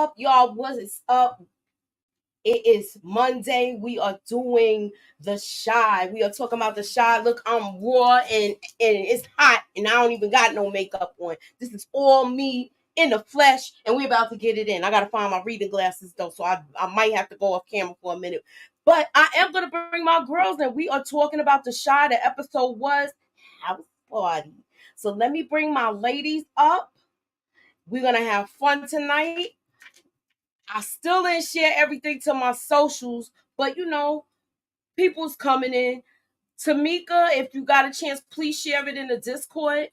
up, y'all? What is up? It is Monday. We are doing the shy. We are talking about the shy. Look, I'm raw and it's hot, and I don't even got no makeup on. This is all me in the flesh, and we're about to get it in. I gotta find my reading glasses though, so I might have to go off camera for a minute. But I am gonna bring my girls, and we are talking about the shy. The episode was house party. So let me bring my ladies up. We're gonna have fun tonight. I still didn't share everything to my socials, but people's coming in. Tamika, if you got a chance, please share it in the Discord.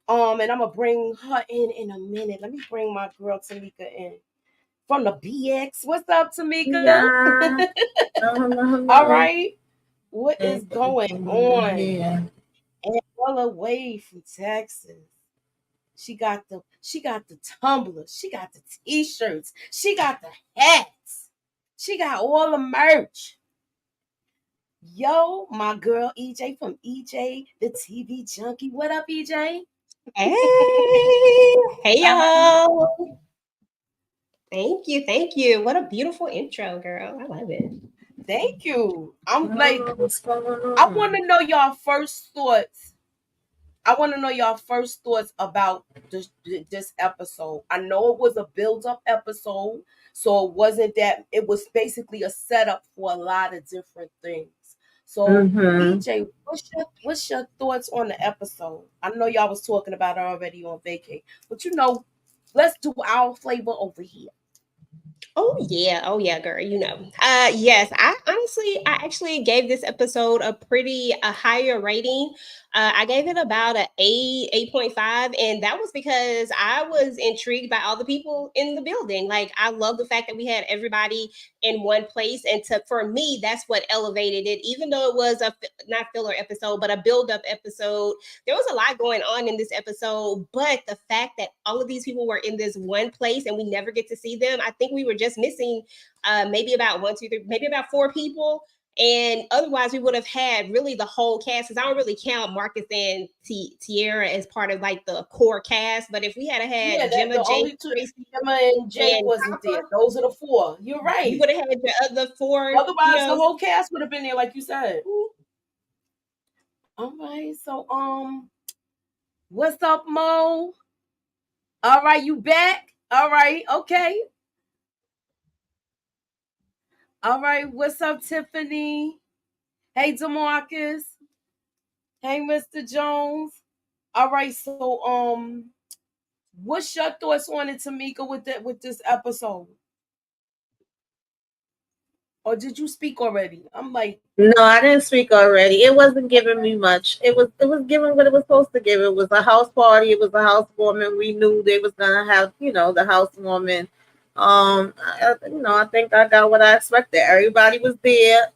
And I'm gonna bring her in a minute. Let me bring my girl Tamika in from the BX. What's up, Tamika? Yeah. Hello. All right. What is Hey, going on? yeah. And all away from Texas. She got the tumblers, she got the t-shirts, she got the hats, she got all the merch. Yo, my girl EJ from EJ, the TV Junkie. What up, EJ? Hey, hey y'all. Thank you. What a beautiful intro, girl. I love it. Thank you. I'm What's going on? I want to know y'all first thoughts. About this episode. I know it was a build-up episode, so it was basically a setup for a lot of different things. So, EJ, what's your thoughts on the episode? I know y'all was talking about it already on vacay, but let's do our flavor over here. Oh yeah, girl. Yes. I actually gave this episode a higher rating. I gave it about a 8.5, and that was because I was intrigued by all the people in the building. Like, I love the fact that we had everybody in one place, and for me, that's what elevated it. Even though it was not filler episode, but a build up episode, there was a lot going on in this episode. But the fact that all of these people were in this one place and we never get to see them, I think we were just missing maybe about 1, 2, 3, maybe about 4 people. And otherwise, we would have had really the whole cast, because I don't really count Marcus and Tierra as part of like the core cast. But if we had Gemma, the Jake, only two, Tracy, Gemma and Jake wasn't there. Those are the 4. You're right. You would have had your other 4. Otherwise, the whole cast would have been there, like you said. All right, so what's up, Mo? All right, you back? All right, okay. All right, what's up, Tiffany? Hey, DeMarcus. Hey, Mr. Jones. All right, so what's your thoughts on it, Tamika, with this episode? Or did you speak already? I'm like, no, I didn't speak already. It wasn't giving me much. It was giving what it was supposed to give. It was a house party. It was a housewarming. We knew they was gonna have, the housewarming. I think I got what I expected. Everybody was there.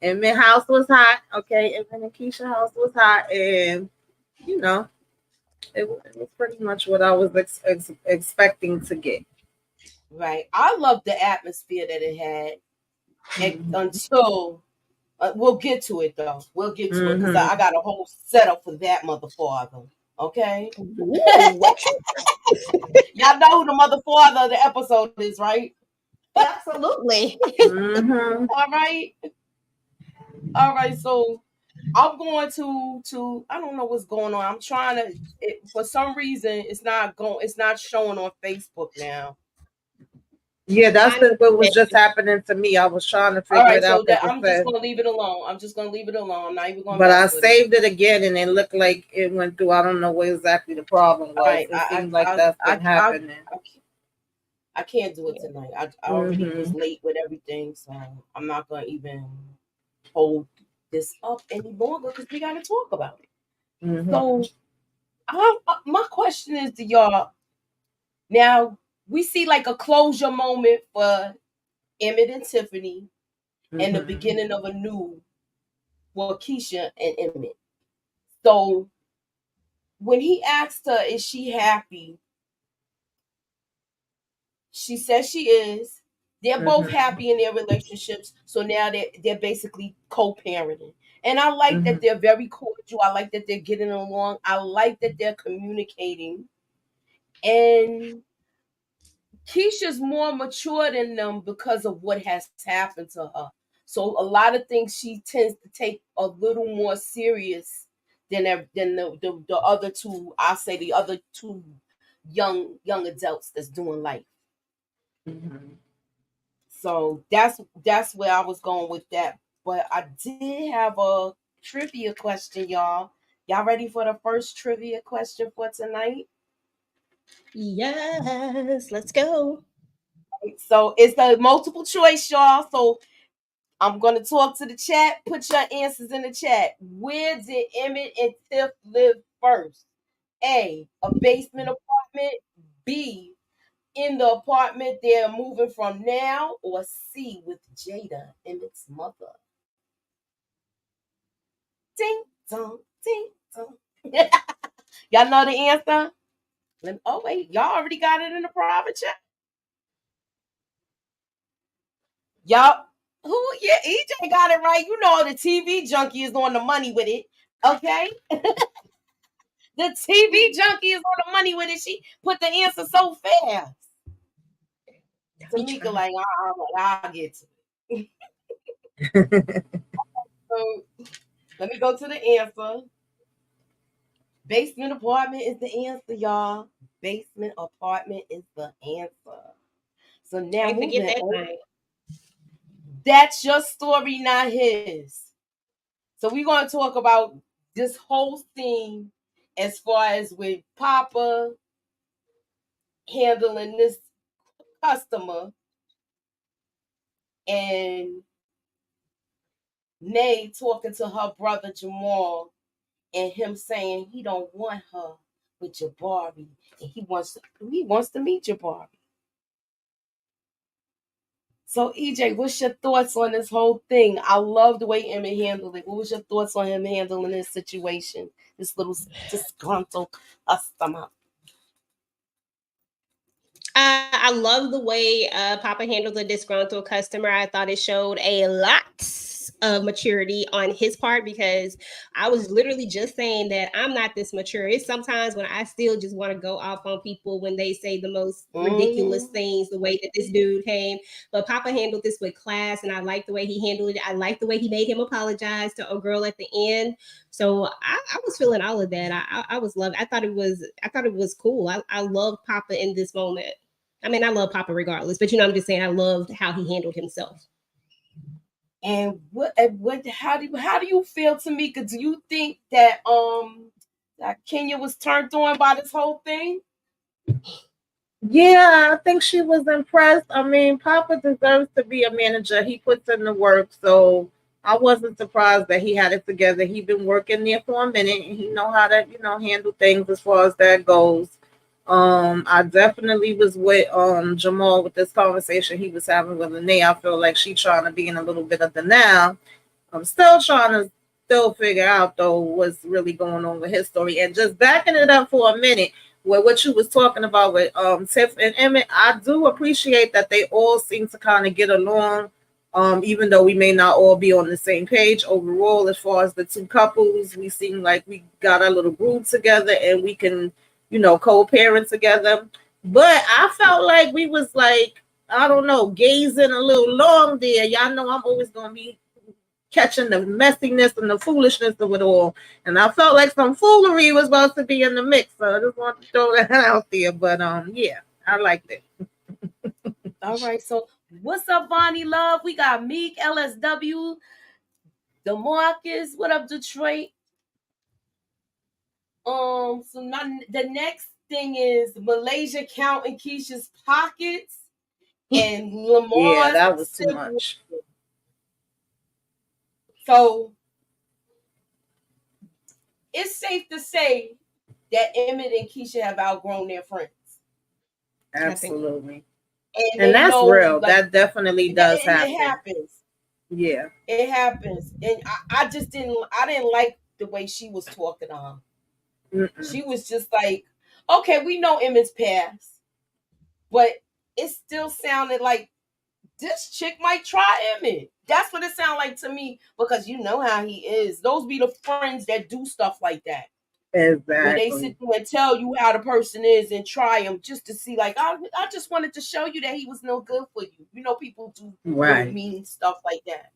And my house was hot. Okay, and Keisha's house was hot, and it was pretty much what I was expecting to get. right. I love the atmosphere that it had. Until we'll get to it though. We'll get to it because I got a whole setup for that mother father. Okay. Y'all know who the mother father of the episode is, right? Absolutely. All right. So I'm going to I don't know what's going on. I'm trying to for some reason it's not showing on Facebook now. Yeah, that's what was just happening to me. I was trying to figure it out. I'm just gonna leave it alone. I'm not even gonna. But I saved it again, and it looked like it went through. I don't know what exactly the problem was. Right. It seemed like that's been happening. I can't do it tonight. I already was late with everything, so I'm not gonna even hold this up any longer because we gotta talk about it. So, my question is to y'all. Now we see like a closure moment for Emmett and Tiffany, and the beginning of a new for Keisha and Emmett. So when he asked her, is she happy? She says she is. They're both happy in their relationships. So now they're basically co-parenting. And I like that they're very cordial. I like that they're getting along. I like that they're communicating. And Keisha's more mature than them because of what has happened to her. So a lot of things she tends to take a little more serious than the other two. I say the other two young adults that's doing life. Mm-hmm. So that's where I was going with that. But I did have a trivia question, y'all. Y'all ready for the first trivia question for tonight? Yes, let's go. So it's a multiple choice, y'all. So I'm gonna talk to the chat. Put your answers in the chat. Where did Emmett and Tiff live first? A basement apartment. B, in the apartment they're moving from now. Or C, with Jada, Emmett's mother. Ding dong, ding dong. Y'all know the answer? Oh wait, y'all already got it in the private chat. Y'all, who? Yeah, EJ got it right. You know the TV junkie is on the money with it. Okay, the TV junkie is on the money with it. She put the answer so fast. Tamika, like, I'll get to it. So let me go to the answer. Basement apartment is the answer, y'all. Basement apartment is the answer. So now Can't forget moving that on. thing. That's your story, not his. So we're going to talk about this whole thing as far as with Papa handling this customer and Nay talking to her brother Jamal and him saying he don't want her with Jabari and he wants to meet Jabari. So EJ, what's your thoughts on this whole thing? I love the way Emmett handled it. What was your thoughts on him handling this situation? This little disgruntled customer. I love the way Papa handled the disgruntled customer. I thought it showed a lot of maturity on his part because I was literally just saying that I'm not this mature. It's sometimes when I still just want to go off on people when they say the most ridiculous things, the way that this dude came. But Papa handled this with class, and I like the way he handled it. I like the way he made him apologize to a girl at the end. So I was feeling all of that. I was loving. I thought it was cool. I loved Papa in this moment. I mean, I love Papa regardless, but I'm just saying I loved how he handled himself. And how do you feel, Tamika? Do you think that Kenya was turned on by this whole thing? Yeah, I think she was impressed. I mean, Papa deserves to be a manager. He puts in the work, so I wasn't surprised that he had it together. He'd been working there for a minute, and he know how to, handle things as far as that goes. I definitely was with Jamal with this conversation he was having with Lene. I feel like she trying to be in a little bit of denial. I'm still trying to figure out though what's really going on with his story. And just backing it up for a minute, with what you was talking about with Tiff and Emmett, I do appreciate that they all seem to kind of get along. Even though we may not all be on the same page overall, as far as the two couples, we seem like we got our little group together and we can, co-parent together. But I felt like we was like, I don't know, gazing a little long there. Y'all know I'm always gonna be catching the messiness and the foolishness of it all. And I felt like some foolery was supposed to be in the mix. So I just want to throw that out there. But yeah, I liked it. All right. So what's up, Bonnie Love? We got Meek, LSW, DeMarcus. What up, Detroit? So now the next thing is Malaysia counting Keisha's pockets and Lamar's. Yeah, that was too much. So it's safe to say that Emmett and Keisha have outgrown their friends. Absolutely. And that's know, real. Like, that definitely does happen. It happens. Yeah. It happens. And I didn't like the way she was talking to him. Mm-mm. She was just like, okay, we know Emmett's past, but it still sounded like this chick might try Emmett. That's what it sounded like to me, because you know how he is. Those be the friends that do stuff like that. Exactly. Where they sit there and tell you how the person is and try them just to see, like, I just wanted to show you that he was no good for you. You know, people do Right. mean stuff like that.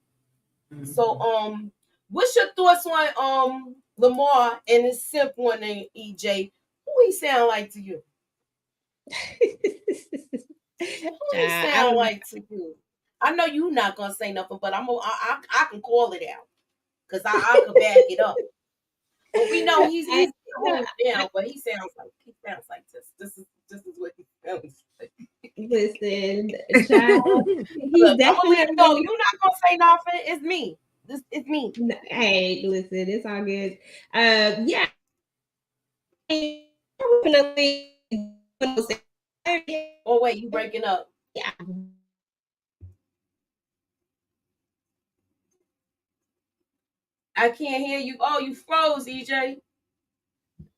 Mm-hmm. So, what's your thoughts on Lamar and his simp one named EJ? Who he sound like to you? Who he sound like to you? I know you're not gonna say nothing, but I can call it out because I could back it up. But we know he's moved down, but he sounds like this. This is what he sounds like. Listen, child, he's Look, I'm gonna definitely. let you know. You're not gonna say nothing. It's me. It's me. Hey, listen, it's all good. Yeah, definitely. Oh wait, you breaking up? Yeah. I can't hear you. Oh, you froze, EJ.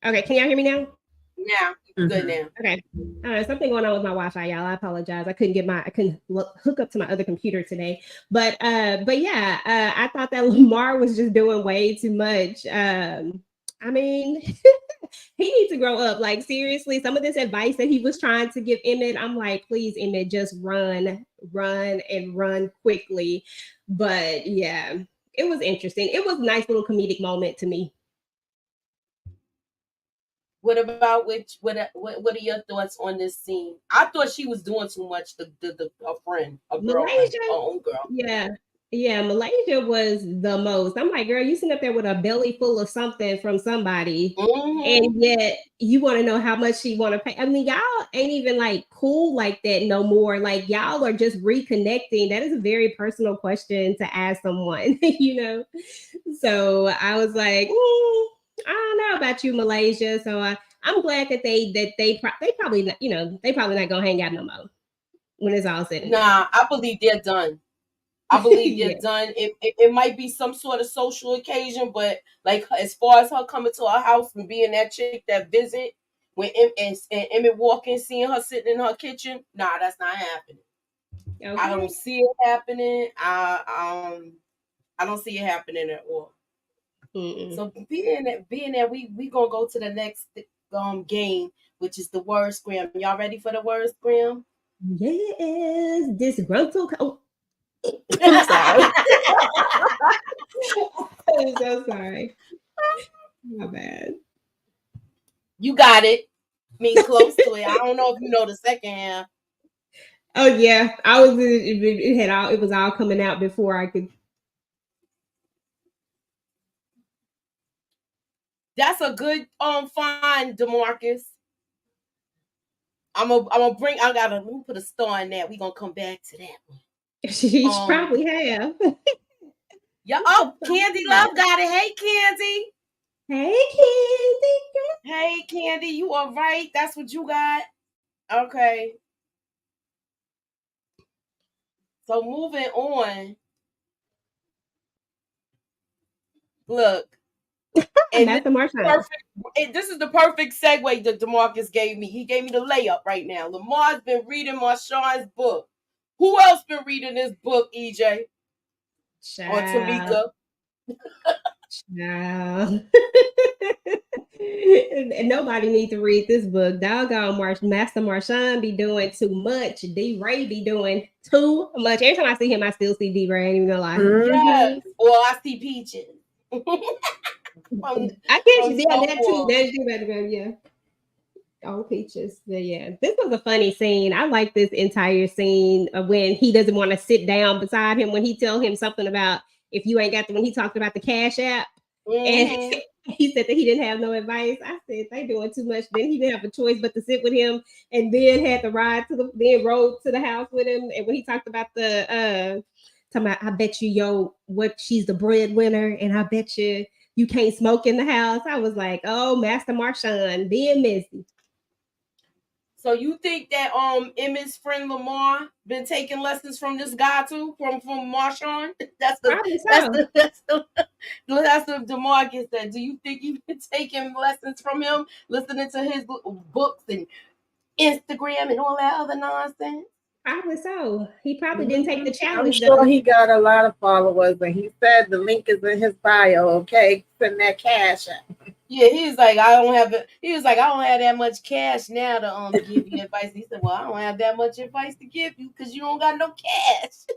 Okay, can y'all hear me now? Yeah, good now. Okay. Something going on with my Wi-Fi, y'all. I apologize. I couldn't hook up to my other computer today. But yeah, I thought that Lamar was just doing way too much. I mean, he needs to grow up. Like, seriously, some of this advice that he was trying to give Emmett, I'm like, please, Emmett, just run quickly. But yeah, it was interesting. It was a nice little comedic moment to me. What about what are your thoughts on this scene? I thought she was doing too much. A girlfriend, Malaysia, her own girl. Yeah, Malaysia was the most. I'm like, girl, you sitting up there with a belly full of something from somebody, and yet you want to know how much she want to pay. I mean, y'all ain't even like cool like that no more. Like, y'all are just reconnecting. That is a very personal question to ask someone, you know. So I was like, I don't know about you, Malaysia. So I'm glad that they probably not, you know, they probably not gonna hang out no more when it's all said and done. Nah, I believe they're done. I believe they're Yeah. done. It might be some sort of social occasion, but like as far as her coming to our house and being that chick that visit when Emmett walking, seeing her sitting in her kitchen, nah, that's not happening. Okay. I don't see it happening. I don't see it happening at all. Mm-mm. So being that we gonna go to the next game, which is the word scram. Y'all ready for the word scram? Yes, disgruntled. I'm sorry. I'm so sorry. My bad. You got it. I mean, close to it. I don't know if you know the second half. Oh yeah, I was. It was all coming out before I could. That's a good find, DeMarcus. I'm gonna bring. Let me put a star in that. We gonna come back to that one. She probably have. Yeah. Oh, Candy Love got it. Hey, Candy. Hey, Candy. Hey, Candy. You are right. That's what you got. Okay. So moving on. Look. And this is the perfect segue that DeMarcus gave me. He gave me the layup right now. Lamar's been reading Marshawn's book. Who else been reading this book, EJ? Child. Or Tamika? Child. Nobody needs to read this book. Doggone Master Marshawn be doing too much. D-Ray be doing too much. Every time I see him, I still see D-Ray. I ain't even gonna lie. Yes. Or I see Peaches. I get you. Yeah, that too. That's you better, yeah. Oh, Peaches. Yeah. This was a funny scene. I like this entire scene of when he doesn't want to sit down beside him when he tell him something about if you ain't got when he talked about the Cash App. And he said that he didn't have no advice. I said they doing too much. Then he didn't have a choice but to sit with him, and then had to ride rode to the house with him. And when he talked about talking about, I bet you she's the breadwinner, and I bet you can't smoke in the house. I was like, oh, Master Marshawn being messy. So you think that Emmett's friend Lamar been taking lessons from this guy too, from Marshawn? That's the DeMarcus said. Do you think you've been taking lessons from him, listening to his books and Instagram and all that other nonsense? Probably so. He probably didn't take the challenge. I'm sure he got a lot of followers, and he said the link is in his bio. Okay, send that cash out. Yeah, he was like, I don't have it. He was like, I don't have that much cash now to give you advice. He said, well, I don't have that much advice to give you because you don't got no cash.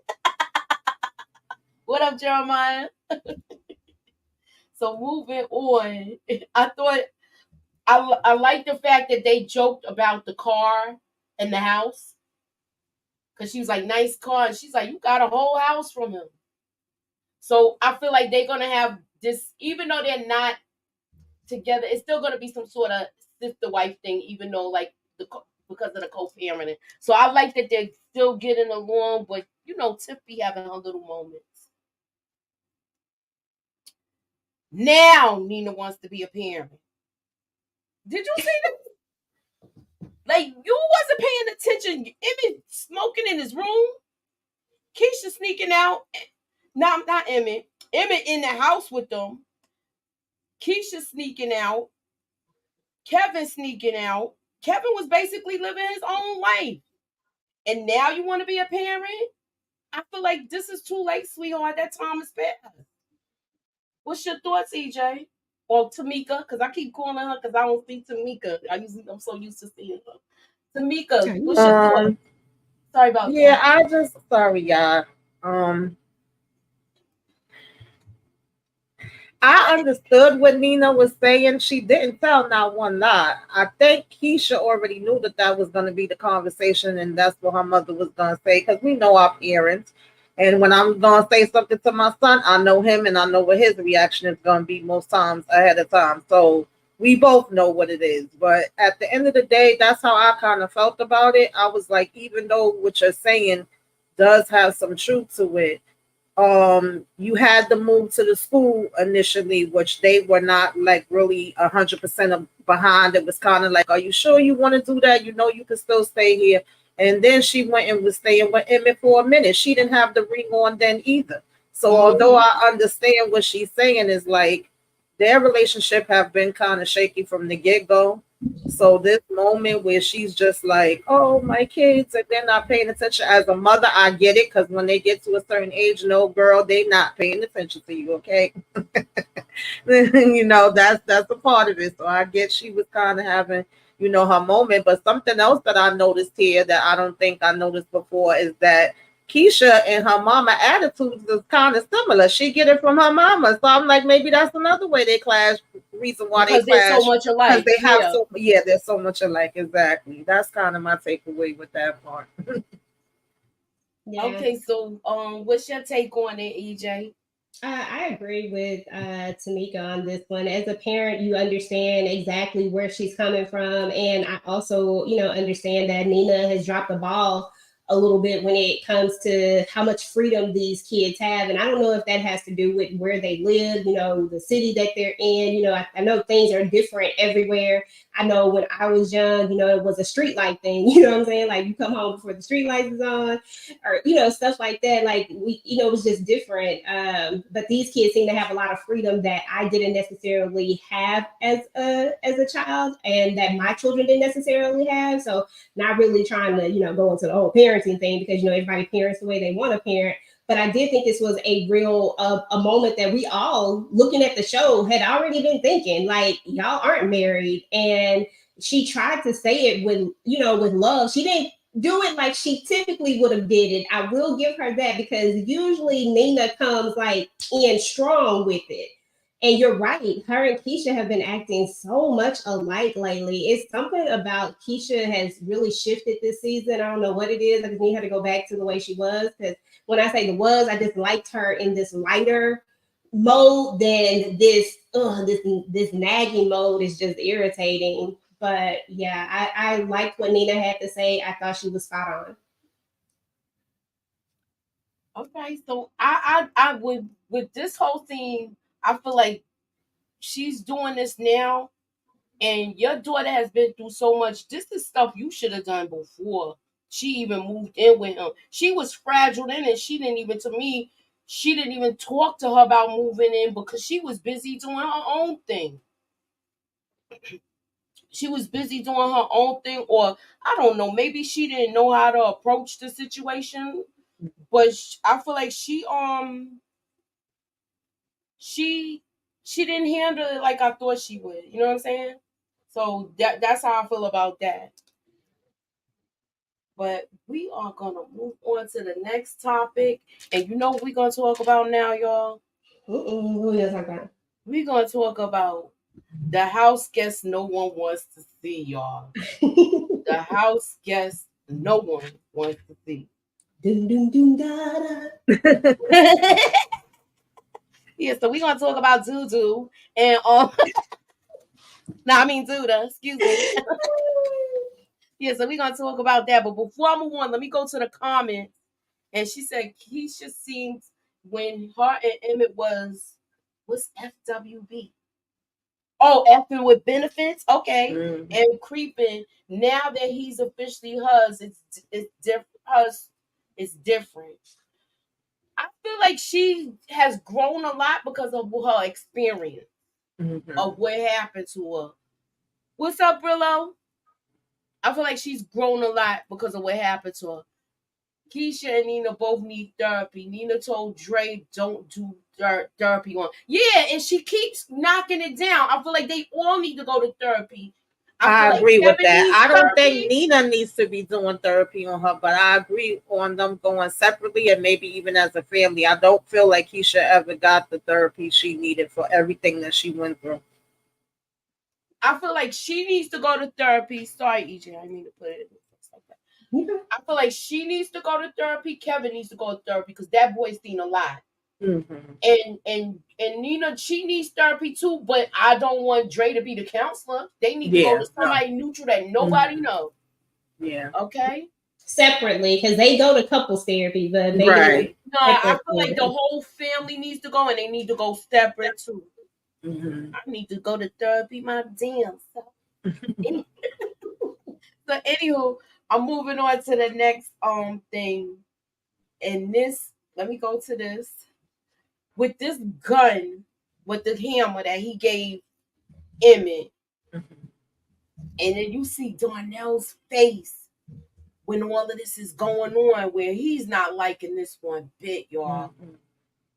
What up, Jeremiah? So moving on, I thought I like the fact that they joked about the car and the house because she was like, nice car, and she's like, you got a whole house from him. So I feel like they're gonna have this, even though they're not together, it's still gonna be some sort of sister wife thing, even though like because of the co-parenting. So I like that they're still getting along, but Tiff be having her little moments. Now Nina wants to be a parent. Did you see that? Like you wasn't paying attention. Emmett smoking in his room. Keisha sneaking out. Not Emmett. Emmett in the house with them. Keisha sneaking out. Kevin sneaking out. Kevin was basically living his own life. And now you want to be a parent? I feel like this is too late, sweetheart. That time is past. What's your thoughts, EJ? Or Tamika? Because I keep calling her because I don't see Tamika. I'm so used to seeing her. Tamika, what's your thoughts? Sorry about that. Sorry, y'all. I understood what Nina was saying. She didn't tell not one lie. I think Keisha already knew that was going to be the conversation, and that's what her mother was going to say, because we know our parents. And when I'm going to say something to my son, I know him and I know what his reaction is going to be most times ahead of time. So we both know what it is. But at the end of the day, that's how I kind of felt about it. I was like, even though what you're saying does have some truth to it, you had to move to the school initially, which they were not like really 100% behind. It was kind of like, are you sure you want to do that? You can still stay here. And then she went and was staying with Emmett for a minute. She didn't have the ring on then either. So although I understand what she's saying is like their relationship have been kind of shaky from the get-go. So this moment where she's just like, oh, my kids, and they're not paying attention. As a mother, I get it, because when they get to a certain age, no, girl, they not paying attention to you, okay? That's a part of it. So I get she was kind of having, her moment. But something else that I noticed here that I don't think I noticed before is that Keisha and her mama attitudes is kind of similar. She get it from her mama. So I'm like, maybe that's another way they clash. Reason why because they clash. They're so much alike. Because they have they're so much alike. Exactly. That's kind of my takeaway with that part. Yeah. Okay, so what's your take on it, EJ? I agree with Tamika on this one. As a parent, you understand exactly where she's coming from. And I also, understand that Nina has dropped the ball a little bit when it comes to how much freedom these kids have. And I don't know if that has to do with where they live, the city that they're in. I know things are different everywhere. I know when I was young, it was a street light thing. You know what I'm saying? Like you come home before the street lights is on, or stuff like that. Like it was just different. But these kids seem to have a lot of freedom that I didn't necessarily have as a child, and that my children didn't necessarily have. So not really trying to go into the whole parenting thing, because everybody parents the way they want to parent. But I did think this was a real a moment that we all, looking at the show, had already been thinking, like, y'all aren't married. And she tried to say it with love. She didn't do it like she typically would have did it. I will give her that, because usually Nina comes like in strong with it. And you're right, her and Keisha have been acting so much alike lately. It's something about Keisha has really shifted this season. I don't know what it is. I just need her to go back to the way she was, because when I say I just liked her in this lighter mode than this nagging mode is just irritating. But yeah, I liked what Nina had to say. I thought she was spot on. Okay, so I would, with this whole scene, I feel like she's doing this now, and your daughter has been through so much. This is stuff you should have done before she even moved in with him. She was fragile then, and she didn't even talk to her about moving in because she was busy doing her own thing. She was busy doing her own thing, or I don't know, maybe she didn't know how to approach the situation. But I feel like she she didn't handle it like I thought she would. You know what I'm saying? So that's how I feel about that. But we are gonna move on to the next topic, and you know what we're gonna talk about now, y'all? What are you talking about? We're gonna talk about the house guest no one wants to see, y'all. The house guest no one wants to see. Dun, dun, dun, da, da. Yeah, so we're gonna talk about Dudu and Duda, excuse me. Yeah, so we're gonna talk about that. But before I move on, let me go to the comments. And she said Keisha seemed when her and Emmett what's FWB? Oh, effing with benefits, okay, and creeping. Now that he's officially hers, it's different. Hers, it's different. I feel like she has grown a lot because of her experience of what happened to her. What's up, Brillo? I feel like she's grown a lot because of what happened to her. Keisha and Nina both need therapy. Nina told Dre, don't do therapy on. Yeah, and she keeps knocking it down. I feel like they all need to go to therapy. I agree with that. I don't think therapy. Nina needs to be doing therapy on her, but I agree on them going separately and maybe even as a family. I don't feel like Keisha ever got the therapy she needed for everything that she went through. I feel like she needs to go to therapy. Sorry, EJ, I mean to put it like that. I feel like she needs to go to therapy. Kevin needs to go to therapy because that boy's seen a lot. And Nina, she needs therapy too, but I don't want Dre to be the counselor. They need to go to somebody neutral that nobody knows. Yeah. Okay. Separately, because they go to couples therapy, but they right. No, I feel like the whole family needs to go, and they need to go separate too. I need to go to therapy, my damn self. So, anywho, I'm moving on to the next thing, and this. Let me go to this. With this gun, with the hammer that he gave Emmett, and then you see Darnell's face when all of this is going on, where he's not liking this one bit, y'all.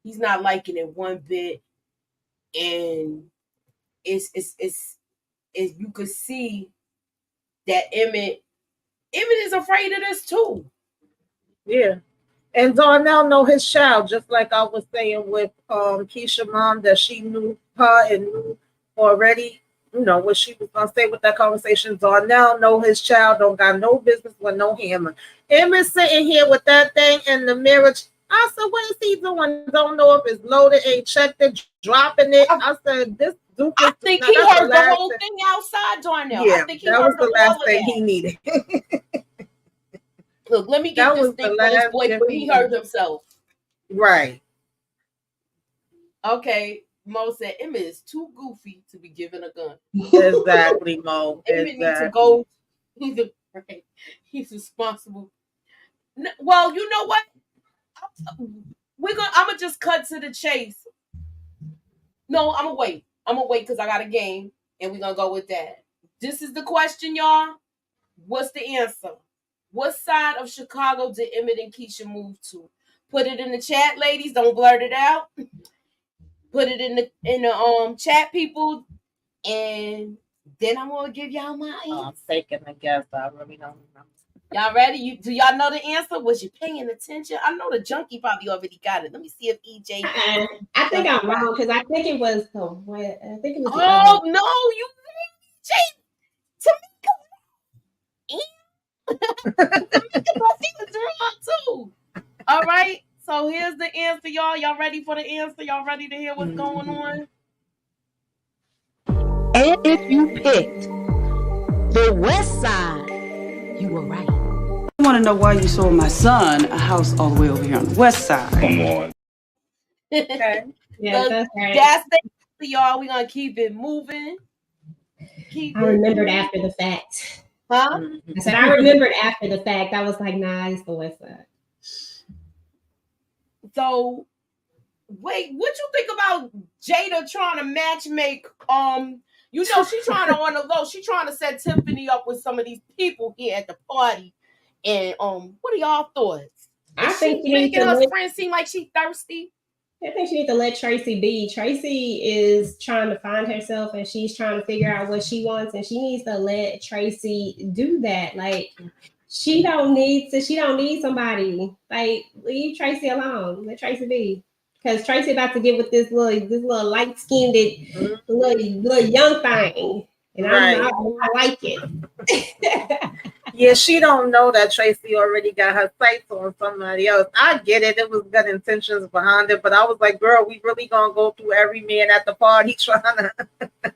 He's not liking it one bit, and it's you could see that Emmett is afraid of this too. Yeah. And Darnell know his child, just like I was saying with Keisha mom, that she knew her and knew already, what she was gonna say with that conversation. Darnell know his child, don't got no business with no hammer. Emmett sitting here with that thing in the mirror. I said, what is he doing? Don't know if it's loaded, ain't checked it, dropping it. I said, this Duke is, I think he heard the whole thing outside, Darnell. Yeah, I think he that heard was the last thing he needed. Look, let me get this thing for this boy, but he hurt himself. Right. Okay. Mo said Emmett is too goofy to be given a gun. Exactly, Mo. Emmett needs to go. He's responsible. Well, you know what? I'm gonna just cut to the chase. No, I'm gonna wait. I'm gonna wait because I got a game, and we're gonna go with that. This is the question, y'all. What's the answer? What side of Chicago did Emmett and Keisha move to? Put it in the chat, ladies. Don't blurt it out. Put it in the chat, people, and then I'm gonna give y'all my answer. I'm taking a guess. I really don't remember. Y'all ready? Do y'all know the answer? Was you paying attention? I know the junkie probably already got it. Let me see if EJ. I think I'm wrong because I think it was the what? I think it was. Oh no, you Tamika too. All right. So here's the answer, y'all. Y'all ready for the answer? Y'all ready to hear what's going on? And if you picked the west side, you were right. I want to know why you sold my son a house all the way over here on the west side. Come on. Okay. Yeah, so that's right. That's the answer, y'all. We're going to keep it moving. I remembered after the fact. Huh? I said I remembered after the fact. I was like, nah, it's the west side. So, wait, what you think about Jada trying to matchmake? She's trying to on the low. She's trying to set Tiffany up with some of these people here at the party. And what are y'all thoughts? I think she making her friend seem like she thirsty. I think she needs to let Tracy be. Tracy is trying to find herself and she's trying to figure out what she wants, and she needs to let Tracy do that. Like she don't need somebody. Like leave Tracy alone. Let Tracy be. Because Tracy about to get with this little light skinned little young thing. And Right. I like it. Yeah, she don't know that Tracy already got her sights on somebody else. I get it. It was good intentions behind it, but I was like, girl, we really gonna go through every man at the party trying to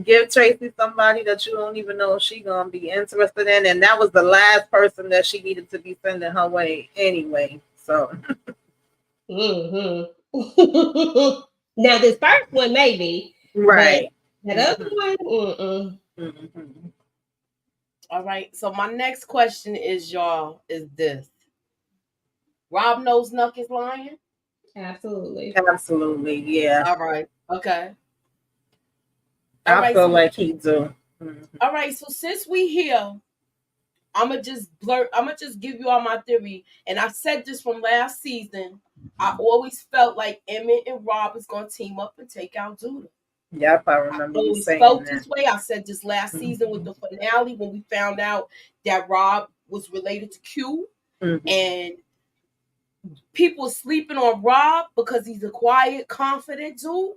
give Tracy somebody that you don't even know if she gonna be interested in. And that was the last person that she needed to be sending her way anyway. So Now this first one maybe. right. But that other one, Mm-hmm. All right. So my next question is, y'all, is this. Rob knows Nuck is lying? Absolutely. Absolutely, yeah. All right. Okay. All I right. feel So, like he do. Mm-hmm. all right. So since we here, I'ma just give you all my theory. And I said this from last season. I always felt like Emmett and Rob is gonna team up and take out Judah. Yep, I I remember you always saying felt that. this way. I said this last season with the finale when we found out that Rob was related to Q, Mm-hmm. and people sleeping on Rob because he's a quiet, confident dude,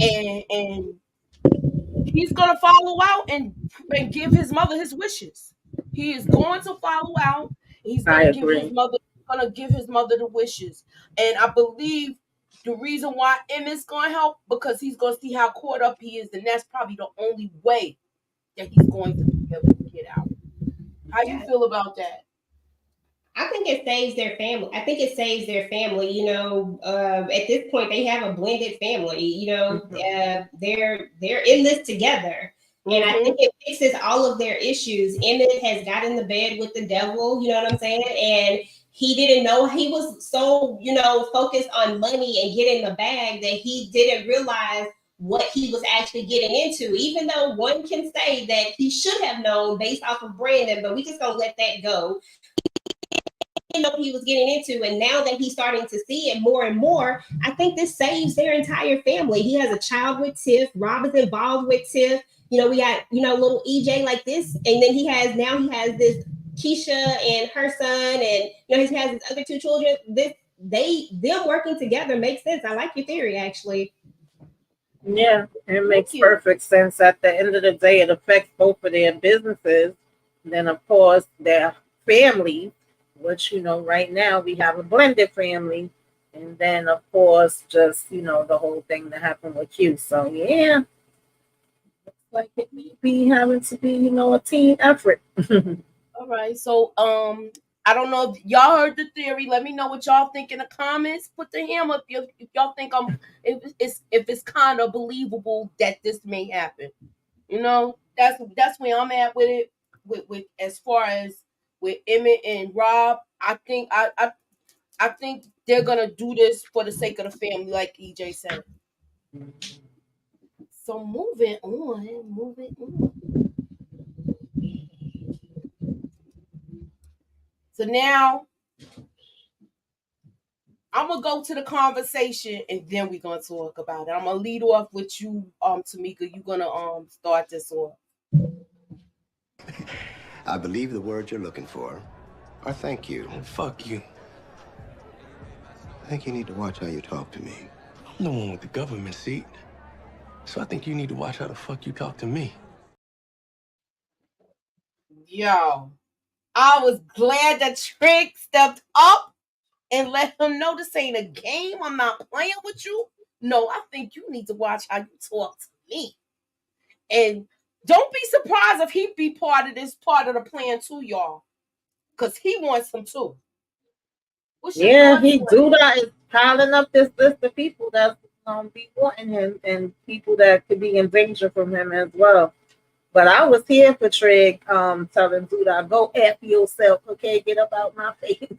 and he's gonna follow out and give his mother his wishes. He is going to follow out. He's I gonna give his agree. mother the wishes, and I believe the reason why Emmett's gonna help because he's gonna see how caught up he is, and that's probably the only way that he's going to be able to get out. How you feel about that? I think it saves their family. I think it saves their family. You know, at this point, they have a blended family. You know, they're in this together, and I think it fixes all of their issues. Emmett has got in the bed with the devil. You know what I'm saying? And he didn't know, he was so focused on money and getting the bag that he didn't realize what he was actually getting into. Even though one can say that he should have known based off of Brandon, but we just gonna let that go. Didn't know what he was getting into, and now that he's starting to see it more and more, I think this saves their entire family. He has a child with Tiff. Rob is involved with Tiff. You know, we got little EJ like this, and then he has this Keisha and her son, and he has his other two children. Them working together makes sense. I like your theory, actually. Yeah, it makes perfect sense. At the end of the day, it affects both of their businesses. Then, of course, their family, which, right now we have a blended family. And then, of course, just, the whole thing that happened with you. So, yeah, looks like it may be having to be, a team effort. All right. So, I don't know if y'all heard the theory. Let me know what y'all think in the comments. Put the hammer up if y'all think if it's kind of believable that this may happen. That's where I'm at with it. With as far as with Emmett and Rob, I think I think they're gonna do this for the sake of the family, like EJ said. So moving on. So now I'm gonna go to the conversation and then we're gonna talk about it. I'm gonna lead off with you, Tamika. You're gonna start this off. I believe the word you're looking for. Or thank you. Oh, fuck you. I think you need to watch how you talk to me. I'm the one with the government seat. So I think you need to watch how the fuck you talk to me. Yo, I was glad that Trig stepped up and let him know this ain't a game. I'm not playing with you. No, I think you need to watch how you talk to me. And don't be surprised if he be part of the plan too, y'all. Because he wants them too. Yeah, he do that. Is piling up this list of people that's be wanting him and people that could be in danger from him as well. But I was here for Trig telling Duda, go F yourself, okay? Get up out my face.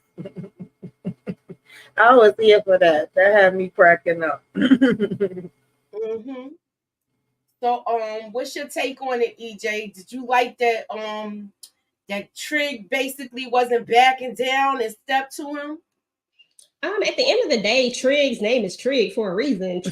I was here for that. That had me cracking up. So what's your take on it, EJ? Did you like that that Trig basically wasn't backing down and stepped to him? At the end of the day, Trigg's name is Trigg for a reason.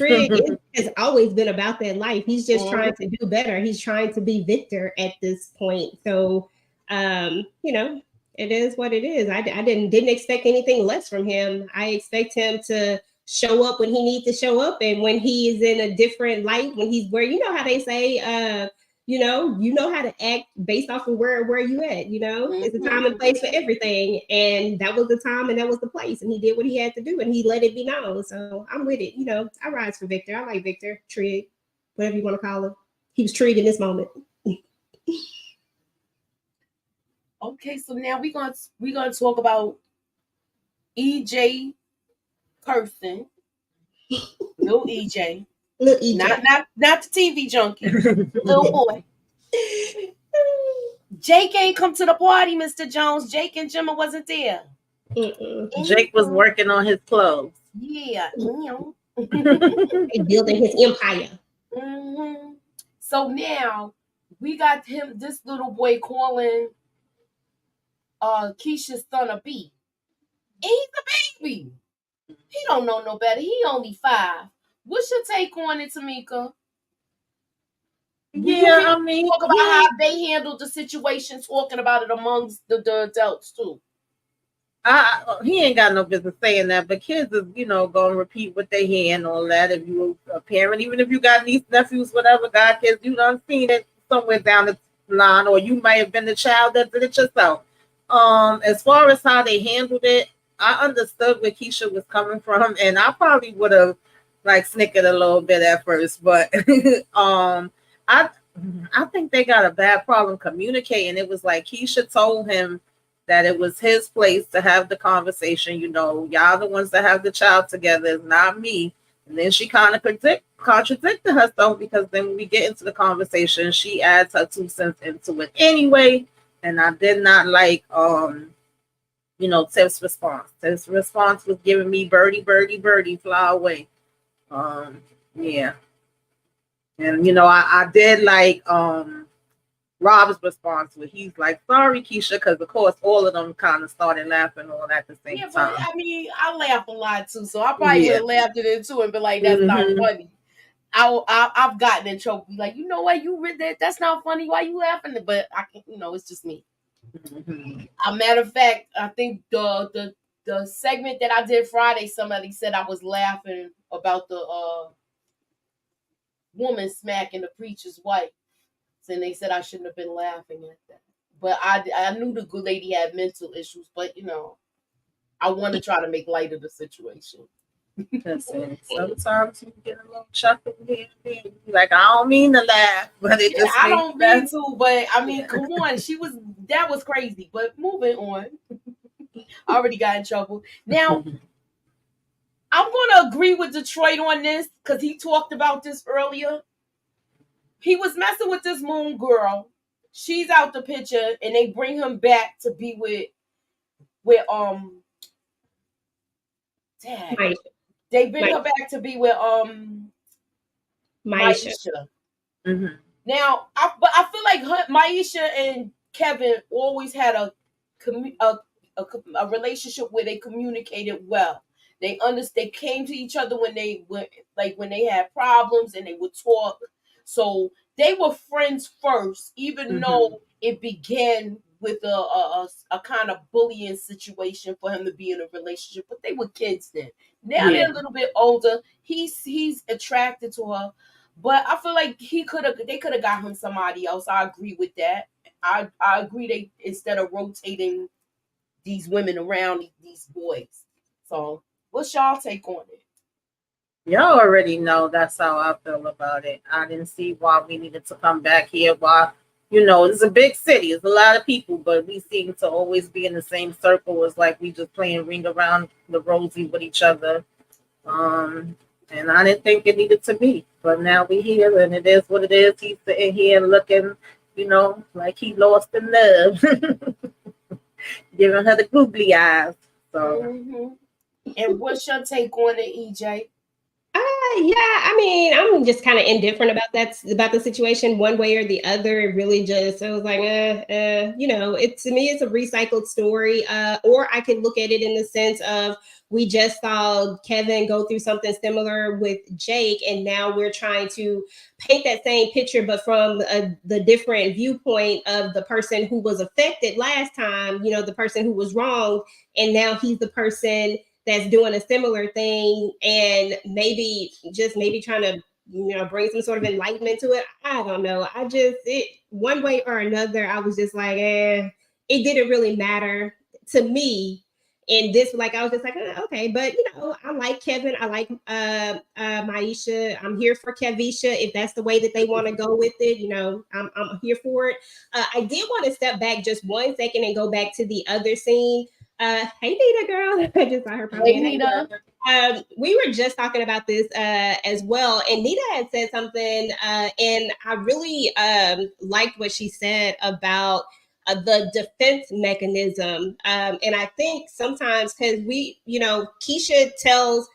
Has always been about that life. He's just trying to do better. He's trying to be Victor at this point. So, you know, it is what it is. I didn't expect anything less from him. I expect him to show up when he needs to show up, and when he is in a different light, when he's where, you know how they say, you know how to act based off of where you at, it's a time and place for everything. And that was the time and that was the place. And he did what he had to do and he let it be known. So I'm with it. I rise for Victor. I like Victor, Trig, whatever you want to call him. He was Trig in this moment. Okay, so now we're gonna talk about EJ Kirsten. Little EJ. Little EJ. Not the TV junkie. Little boy. Jake ain't come to the party, Mr. Jones. Jake and Gemma wasn't there. Jake was working on his clothes. Yeah. Building his empire. Mm-hmm. So now we got this little boy calling Keisha's son a B. And he's a baby. He don't know no better. He only 5. What's your take on it, Tamika? Yeah, I mean, talk about how they handled the situation, talking about it amongst the adults too. He ain't got no business saying that, but kids is, gonna repeat what they hear and all that. If you a parent, even if you got nieces, nephews, whatever, God kids, you done seen it somewhere down the line, or you might have been the child that did it yourself. As far as how they handled it, I understood where Keisha was coming from, and I probably would have snickered a little bit at first, but I think they got a bad problem communicating. It was like Keisha told him that it was his place to have the conversation. Y'all the ones that have the child together, it's not me. And then she kind of contradicted herself, because then when we get into the conversation, she adds her 2 cents into it anyway. And I did not like Tiff's response. Tiff's response was giving me birdie, birdie, birdie, fly away. Yeah. And I did like Rob's response, where he's like, sorry, Keisha, because of course all of them kind of started laughing all at the same time. But I mean, I laugh a lot too, so I probably would have laughed at it too and be like, that's not funny. I've gotten in trouble, like, you know what, you read that, that's not funny, why you laughing? But I can, it's just me. A matter of fact, I think the segment that I did Friday, somebody said I was laughing about the woman smacking the preacher's wife, and they said I shouldn't have been laughing at that. But I knew the good lady had mental issues, but I want to try to make light of the situation. Sometimes you get a little chuckle here and there. Like, I don't mean to laugh, but it just I don't mean to, but I mean, come on, that was crazy. But moving on, I already got in trouble. Now, I'm going to agree with Detroit on this, because he talked about this earlier. He was messing with this Moon girl. She's out the picture, and they bring him back to be with Dad. They bring her back to be with Maisha. Mm-hmm. Now, I feel like Maisha and Kevin always had a relationship where they communicated well. They came to each other when they had problems, and they would talk. So they were friends first, even though it began with a kind of bullying situation for him to be in a relationship. But they were kids then. Now they're a little bit older. He's attracted to her, but I feel like they could have got him somebody else. I agree with that. I agree, they, instead of rotating these women around these boys. So what's y'all take on it? Y'all already know that's how I feel about it. I didn't see why we needed to come back here. Why, it's a big city. It's a lot of people, but we seem to always be in the same circle. It's like we just playing ring around the rosy with each other. And I didn't think it needed to be. But now we here, and it is what it is. He's sitting here looking, like he lost in love. Giving her the googly eyes. So. And what's your take on it, EJ? Yeah, I mean, I'm just kind of indifferent about the situation one way or the other. It really just, I was like, to me, it's a recycled story. Or I could look at it in the sense of we just saw Kevin go through something similar with Jake, and now we're trying to paint that same picture, but from the different viewpoint of the person who was affected last time. The person who was wrong, and now he's the person that's doing a similar thing, and maybe trying to bring some sort of enlightenment to it. I don't know. One way or another, I was just like, it didn't really matter to me. And this, like, I was just like, okay, but I like Kevin, I like Maisha. I'm here for Kevisha if that's the way that they want to go with it. I'm here for it. I did want to step back just 1 second and go back to the other scene. Hey Nita, girl. I just saw her. Hey, Nita. We were just talking about this as well, and Nita had said something, and I really liked what she said about the defense mechanism. And I think sometimes because Keisha tells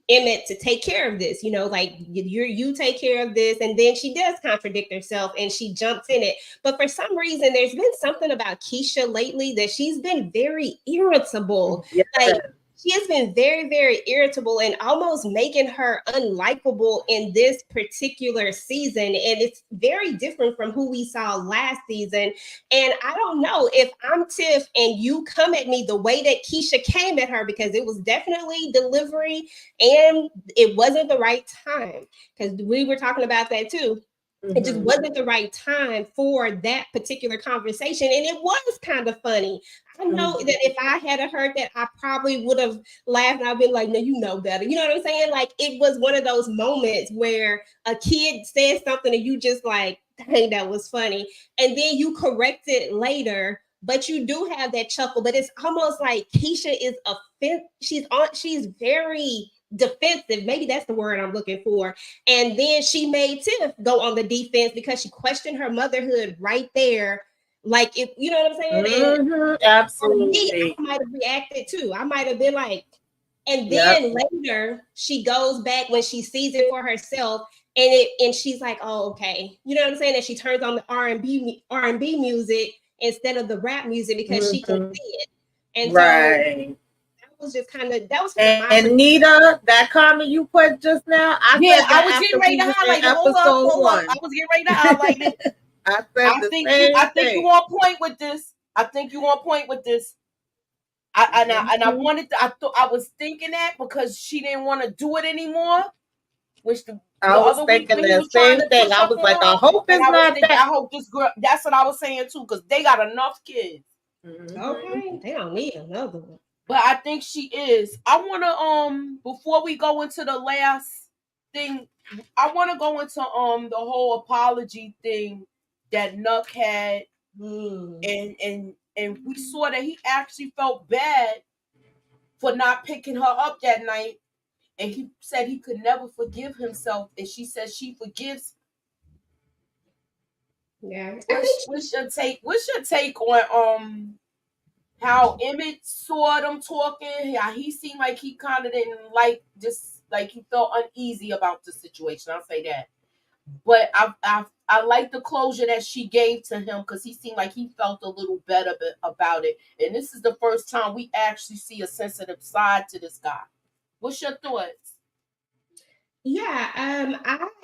Emmett to take care of this, like you take care of this, and then she does contradict herself and she jumps in it. But for some reason, there's been something about Keisha lately that she's been very irritable. Yes. Like she has been very, very irritable and almost making her unlikable in this particular season. And it's very different from who we saw last season. And I don't know if I'm Tiff and you come at me the way that Keisha came at her, because it was definitely delivery and it wasn't the right time, because we were talking about that too. It just wasn't the right time for that particular conversation. And it was kind of funny. I know that if I had heard that, I probably would have laughed and I'd been like, no, you know better. You know what I'm saying? Like, it was one of those moments where a kid says something and you just like, dang, that was funny. And then you correct it later, but you do have that chuckle. But it's almost like Keisha is she's very defensive. Maybe that's the word I'm looking for. And then she made Tiff go on the defense because she questioned her motherhood right there. Like, if you know what I'm saying? Absolutely. Me, I might have reacted too. I might have been like, and then later she goes back when she sees it for herself, and she's like, oh, okay. You know what I'm saying? And she turns on the R&B music instead of the rap music because she can see it. And so was just kind of and Nita, that comment you put just now, I was getting ready to highlight it. Hold up. I was getting ready to highlight it. I think you on point with this. I was thinking that because she didn't want to do it anymore. Which I was thinking the same thing. I was like, I hope it's not that. I hope this girl. That's what I was saying too, because they got enough kids. Okay, they don't need another one. But I think she is. I want to before we go into the last thing, I want to go into the whole apology thing that Nuck had, and we saw that he actually felt bad for not picking her up that night, and he said he could never forgive himself, and she said she forgives. Yeah. What's your take on how Emmett saw them talking? How he seemed like he kind of didn't like, just like he felt uneasy about the situation. I'll say that. But I like the closure that she gave to him, because he seemed like he felt a little better about it. And this is the first time we actually see a sensitive side to this guy. What's your thoughts? Yeah,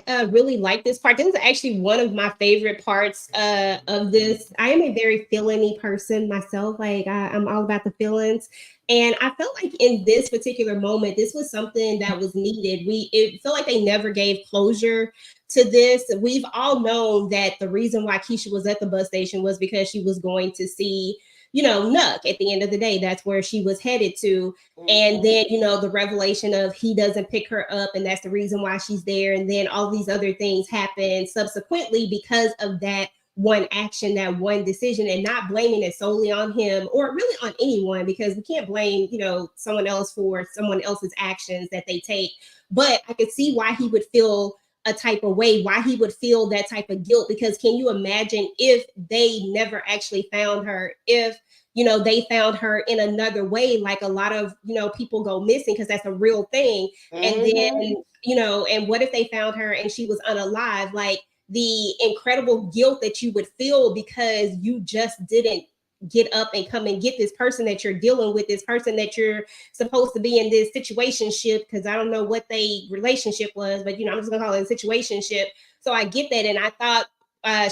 I really like this part. This is actually one of my favorite parts of this. I am a very feeling-y person myself. Like I'm all about the feelings. And I felt like in this particular moment, this was something that was needed. It felt like they never gave closure to this. We've all known that the reason why Keisha was at the bus station was because she was going to see, Nuck. At the end of the day, that's where she was headed to. And then, the revelation of he doesn't pick her up, and that's the reason why she's there. And then all these other things happen subsequently because of that one action, that one decision, and not blaming it solely on him or really on anyone, because we can't blame, someone else for someone else's actions that they take. But I could see why he would feel a type of way, why he would feel that type of guilt, because can you imagine if they never actually found her, if they found her in another way, like a lot of, people go missing, because that's a real thing. And then, and what if they found her and she was unalive? Like, the incredible guilt that you would feel because you just didn't get up and come and get this person that you're dealing with, this person that you're supposed to be in this situationship, because I don't know what they relationship was, but I'm just gonna call it a situationship. So I get that. And I thought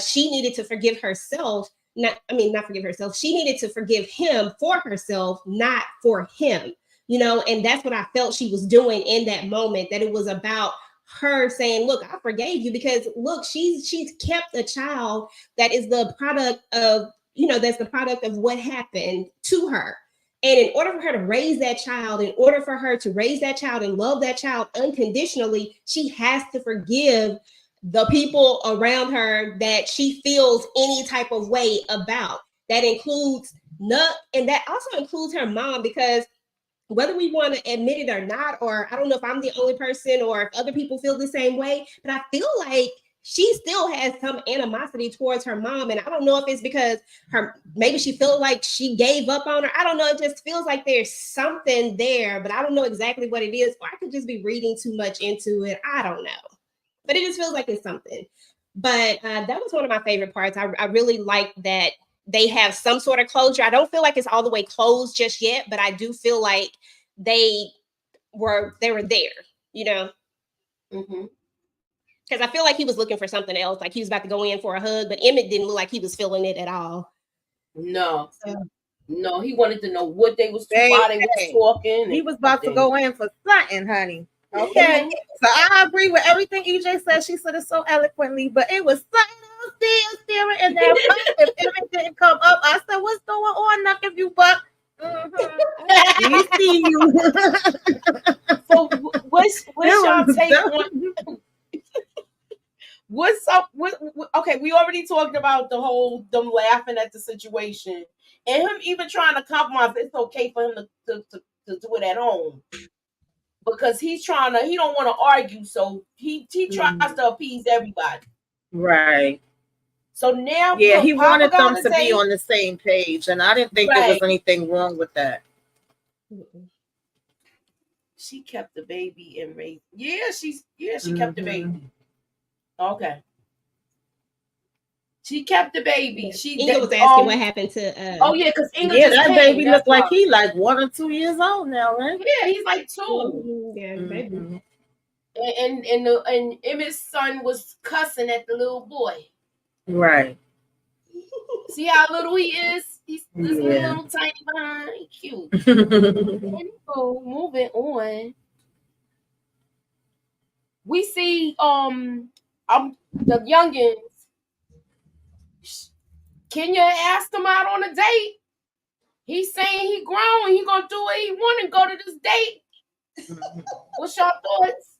she needed to forgive herself. Not forgive herself. She needed to forgive him for herself, not for him, and that's what I felt she was doing in that moment, that it was about her saying, look, I forgave you, because look, she's kept a child that is the product of, that's the product of what happened to her. And in order for her to raise that child, in order for her to raise that child and love that child unconditionally, she has to forgive the people around her that she feels any type of way about. That includes and that also includes her mom, because whether we want to admit it or not, or I don't know if I'm the only person or if other people feel the same way, but I feel like she still has some animosity towards her mom. And I don't know if it's because maybe she feels like she gave up on her. I don't know. It just feels like there's something there, but I don't know exactly what it is. Or I could just be reading too much into it. I don't know. But it just feels like it's something. But that was one of my favorite parts. I really like that they have some sort of closure. I don't feel like it's all the way closed just yet, but I do feel like they were there, Because I feel like he was looking for something else. Like he was about to go in for a hug, but Emmett didn't look like he was feeling it at all. No. No, he wanted to know what they was why they was talking. He was about to go in for something, honey. Okay. So I agree with everything EJ said. She said it so eloquently, but it was something else there staring in that box. If Emmett didn't come up, I said, what's going on, Knock if you buck? We see you. So what's y'all take on what's up? Okay, we already talked about them laughing at the situation and him even trying to compromise. It's okay for him to do it at home because he don't want to argue, so he tries to appease everybody. Right. So now, yeah, he wanted them to be on the same page, and I didn't think there was anything wrong with that. She kept the baby and raised. She kept the baby. Okay. She kept the baby. Inga was asking what happened to. Oh yeah, because Inga that baby looked like he like 1 or 2 years old now, right? Yeah, he's like 2. Yeah, baby. And Emmett's son was cussing at the little boy. Right. See how little he is? He's this little tiny behind. Cute. So moving on. We see the youngins. Kenya asked him out on a date. He's saying he grown. He gonna do what he want and go to this date. What's your thoughts?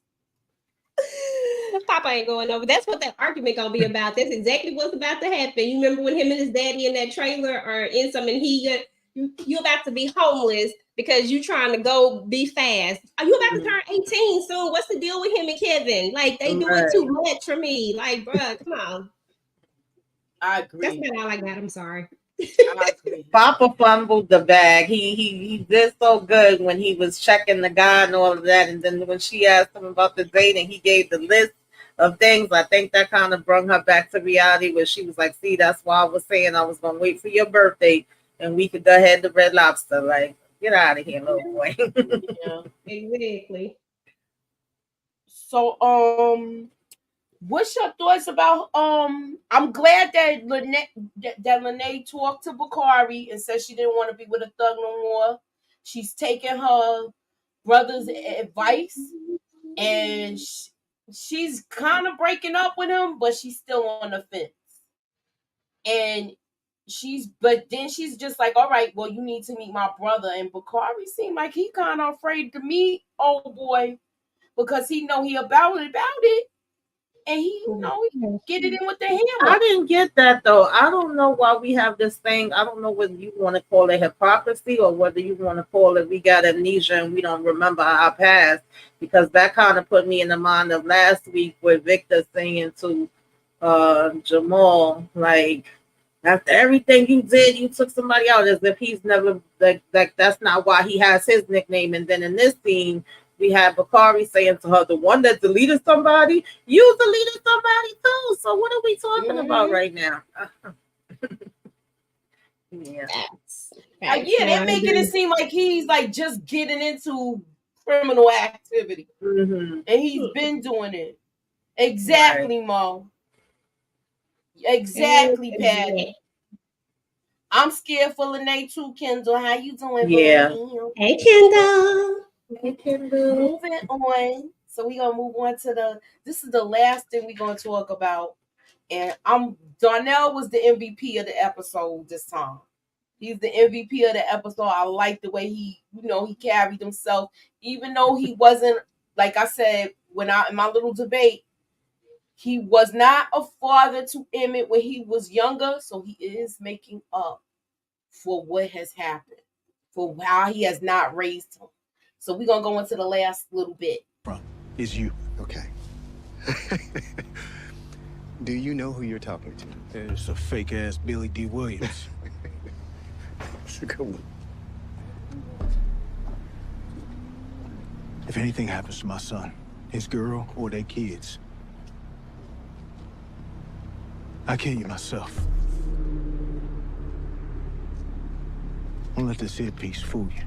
Papa ain't going over. That's what that argument gonna be about. That's exactly what's about to happen. You remember when him and his daddy in that trailer are in some, and you about to be homeless because you trying to go be fast. Are you about to turn 18 soon? What's the deal with him and Kevin? Like they doing too much for me. Like, bruh, come on. I agree. That's not all I got. I'm sorry. Papa fumbled the bag. He did so good when he was checking the guy and all of that, and then when she asked him about the date and he gave the list of things, I think that kind of brought her back to reality where she was like, see, that's why I was saying I was gonna wait for your birthday and we could go ahead to Red Lobster. Like, get out of here, little boy. Yeah, exactly. So what's your thoughts about I'm glad that Lene talked to Bakari and said she didn't want to be with a thug no more. She's taking her brother's advice and she's kind of breaking up with him, but she's still on the fence. And but then she's just like, all right, well, you need to meet my brother. And Bakari seemed like he kind of afraid to meet old boy because he know he about it. And he get it in with the hammer. I didn't get that though. I don't know why we have this thing. I don't know whether you want to call it hypocrisy or whether you want to call it we got amnesia and we don't remember our past. Because that kind of put me in the mind of last week with Victor saying to Jamal, like, After everything you did, you took somebody out as if he's never like that's not why he has his nickname. And then in this scene, we had Bakari saying to her, the one that deleted somebody, you deleted somebody too. So what are we talking about right now? Yeah. Yeah, they're making it seem like he's like just getting into criminal activity. And he's been doing it. Exactly, Mo. Exactly, Patty. I'm scared for Lene too, Kendall. How you doing, buddy? Hey, Kendall. Hey, Kendall. Moving on. So we're gonna move on to this is the last thing we're gonna talk about. And Darnell was the MVP of the episode this time. He's the MVP of the episode. I like the way he carried himself, even though he wasn't, like I said, in my little debate, he was not a father to Emmett when he was younger, so he is making up for what has happened, for how he has not raised him. So we're gonna go into the last little bit. Is you. Okay. Do you know who you're talking to? It's a fake ass Billy D. Williams. It's a good one. If anything happens to my son, his girl, or their kids, I kill you myself. Don't let this earpiece fool you.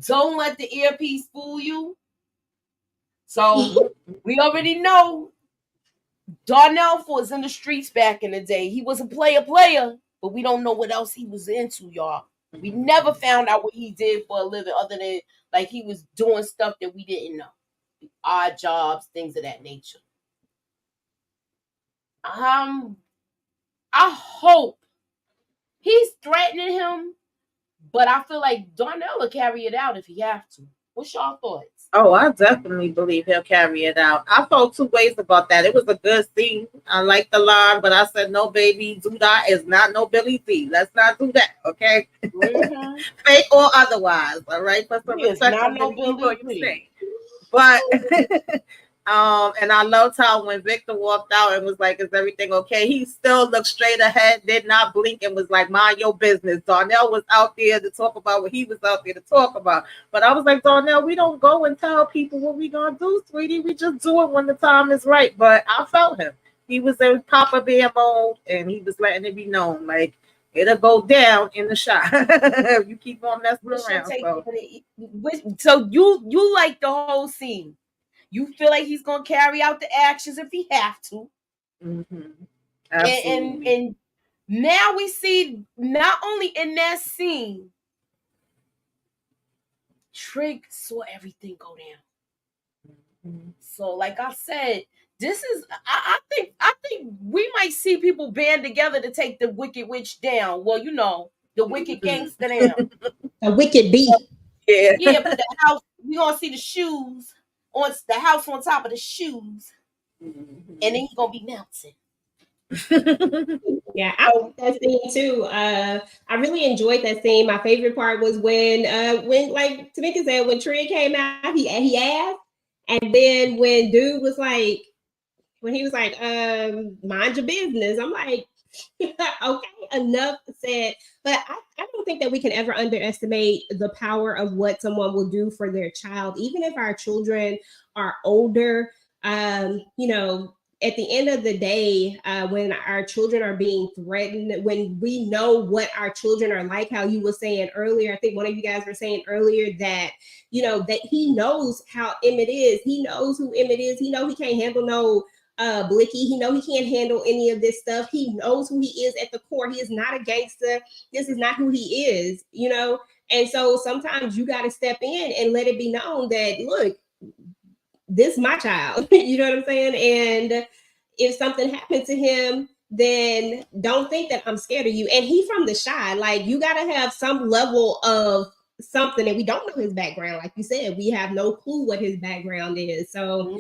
Don't let the earpiece fool you. So we already know Darnell was in the streets back in the day. He was a player, but we don't know what else he was into, y'all. We never found out what he did for a living other than like he was doing stuff that we didn't know. Odd jobs, things of that nature. I hope he's threatening him, but I feel like Darnell will carry it out if he have to. What's y'all thoughts? Oh, I definitely believe he'll carry it out. I felt two ways about that. It was a good scene. I liked the line, but I said, no, baby, do that is not no Billy D. Let's not do that, okay? Fake or otherwise, all right? Put some respect on Billy D for you say. But and I loved how when Victor walked out and was like, is everything okay? He still looked straight ahead, did not blink, and was like, mind your business. Darnell was out there to talk about what he was out there to talk about. But I was like, Darnell, we don't go and tell people what we gonna do, sweetie. We just do it when the time is right. But I felt him. He was in Papa Bear mode, and he was letting it be known, like, it'll go down in the shot. You keep on messing around. So you like the whole scene. You feel like he's gonna carry out the actions if he have to. And now we see not only in that scene, Trig saw everything go down. So, like I said, this is I think we might see people band together to take the Wicked Witch down. Well, the Wicked Gangster down. A Wicked B. Yeah, but the house, we gonna see the shoes on the house on top of the shoes, and then he's gonna be melting. Yeah, I like that scene too. I really enjoyed that scene. My favorite part was when like Tamika said, when Trig came out, he asked, and then when dude was like, when he was like, mind your business. I'm like, okay, enough said. But I don't think that we can ever underestimate the power of what someone will do for their child, even if our children are older. At the end of the day, when our children are being threatened, when we know what our children are like, how you were saying earlier, I think one of you guys were saying earlier that, that he knows how Emmett is. He knows who Emmett is. He knows he can't handle no Blicky. He knows he can't handle any of this stuff. He knows who he is at the core. He is not a gangster. This is not who he is, And so sometimes you got to step in and let it be known that, look, this is my child. You know what I'm saying? And if something happened to him, then don't think that I'm scared of you. And he from the Shy, like you got to have some level of something, and we don't know his background. Like you said, we have no clue what his background is. So